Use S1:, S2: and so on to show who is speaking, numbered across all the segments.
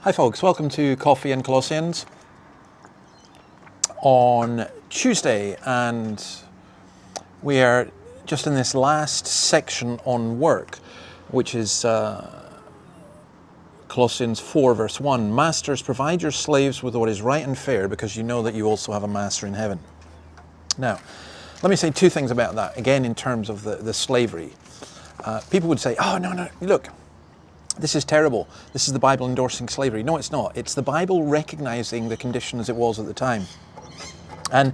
S1: Hi folks, welcome to Coffee and Colossians on Tuesday, and we are just in this last section on work, which is Colossians 4 verse 1. Masters, provide your slaves with what is right and fair, because you know that you also have a master in heaven. Now, let me say two things about that, again in terms of the slavery. People would say, oh no, look, this is terrible. This is the Bible endorsing slavery. No, it's not. It's the Bible recognizing the condition as it was at the time. And,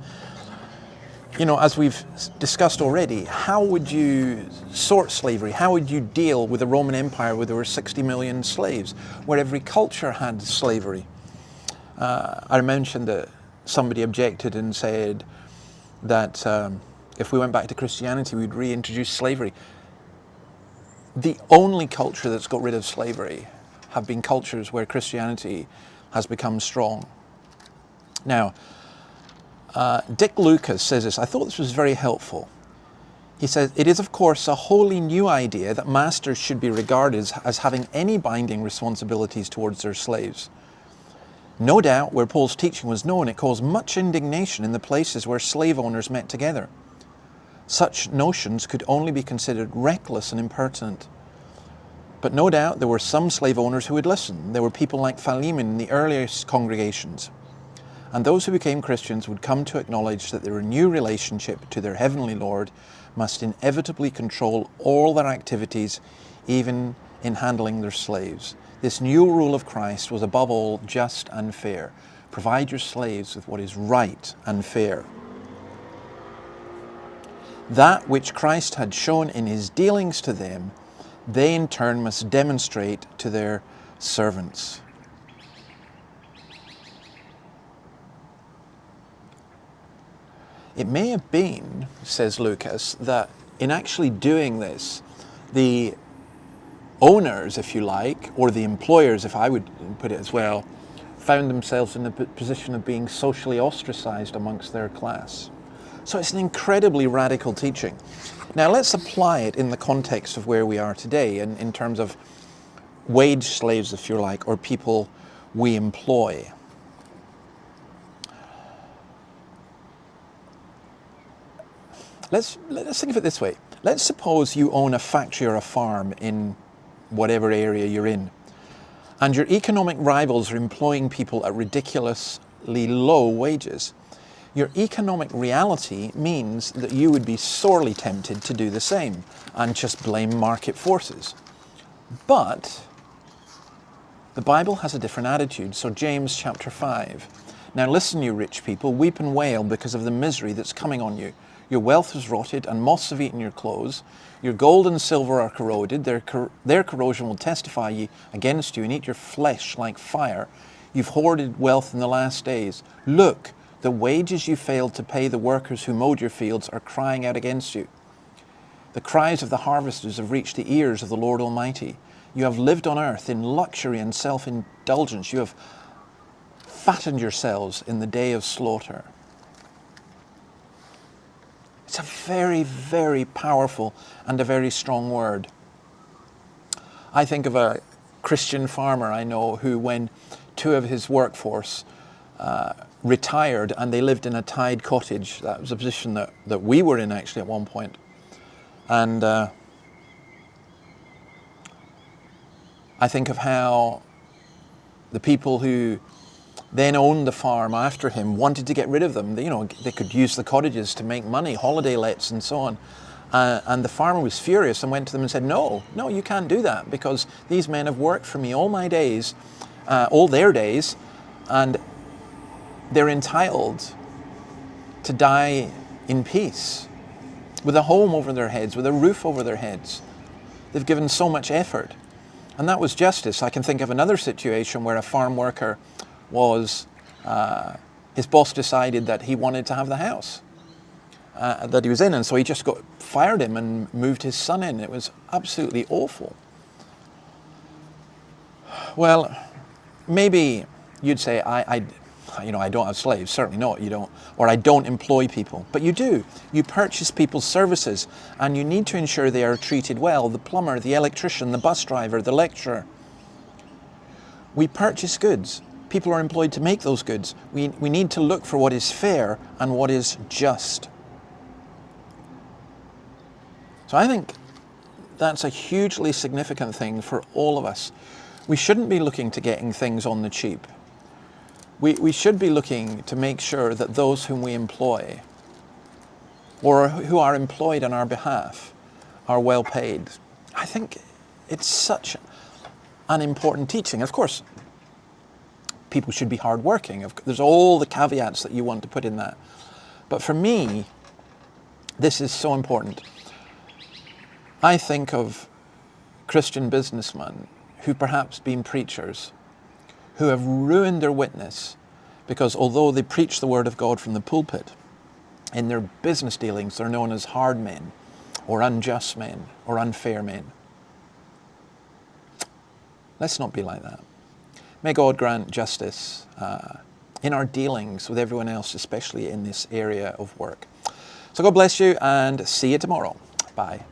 S1: you know, as we've discussed already, how would you sort slavery? How would you deal with the Roman Empire where there were 60 million slaves, where every culture had slavery? I mentioned that somebody objected and said that if we went back to Christianity, we'd reintroduce slavery. The only culture that's got rid of slavery have been cultures where Christianity has become strong. Now, Dick Lucas says this. I thought this was very helpful. He says, it is of course a wholly new idea that masters should be regarded as having any binding responsibilities towards their slaves. No doubt where Paul's teaching was known, it caused much indignation in the places where slave owners met together. Such notions could only be considered reckless and impertinent. But no doubt there were some slave owners who would listen. There were people like Philemon in the earliest congregations. And those who became Christians would come to acknowledge that their new relationship to their heavenly Lord must inevitably control all their activities, even in handling their slaves. This new rule of Christ was above all just and fair. Provide your slaves with what is right and fair. That which Christ had shown in his dealings to them, they in turn must demonstrate to their servants. It may have been, says Lucas, that in actually doing this, the owners, if you like, or the employers, if I would put it as well, found themselves in a position of being socially ostracized amongst their class. So it's an incredibly radical teaching. Now let's apply it in the context of where we are today, in terms of wage slaves, if you like, or people we employ. Let's think of it this way. Let's suppose you own a factory or a farm in whatever area you're in, and your economic rivals are employing people at ridiculously low wages. Your economic reality means that you would be sorely tempted to do the same and just blame market forces. But the Bible has a different attitude. So James chapter 5. Now listen, you rich people, weep and wail because of the misery that's coming on you. Your wealth is rotted and moths have eaten your clothes. Your gold and silver are corroded. Their corrosion will testify against you and eat your flesh like fire. You've hoarded wealth in the last days. Look, the wages you failed to pay the workers who mowed your fields are crying out against you. The cries of the harvesters have reached the ears of the Lord Almighty. You have lived on earth in luxury and self-indulgence. You have fattened yourselves in the day of slaughter. It's a very, very powerful and a very strong word. I think of a Christian farmer I know who, when two of his workforce retired and they lived in a tied cottage. That was a position that we were in actually at one point. And I think of how the people who then owned the farm after him wanted to get rid of them. You know, they could use the cottages to make money, holiday lets and so on. And the farmer was furious and went to them and said, no, you can't do that, because these men have worked for me all my days, all their days, and they're entitled to die in peace, with a home over their heads, with a roof over their heads. They've given so much effort. And that was justice. I can think of another situation where a farm worker was, his boss decided that he wanted to have the house that he was in, and so he just fired him and moved his son in. It was absolutely awful. Well, maybe you'd say, I don't have slaves. Certainly not. You don't. Or I don't employ people. But you do. You purchase people's services, and you need to ensure they are treated well. The plumber, the electrician, the bus driver, the lecturer. We purchase goods. People are employed to make those goods. We need to look for what is fair and what is just. So I think that's a hugely significant thing for all of us. We shouldn't be looking to getting things on the cheap. We should be looking to make sure that those whom we employ or who are employed on our behalf are well paid. I think it's such an important teaching. Of course, people should be hardworking. There's all the caveats that you want to put in that. But for me, this is so important. I think of Christian businessmen who perhaps been preachers, who have ruined their witness because although they preach the word of God from the pulpit, in their business dealings they're known as hard men or unjust men or unfair men. Let's not be like that. May God grant justice in our dealings with everyone else, especially in this area of work. So God bless you and see you tomorrow. Bye.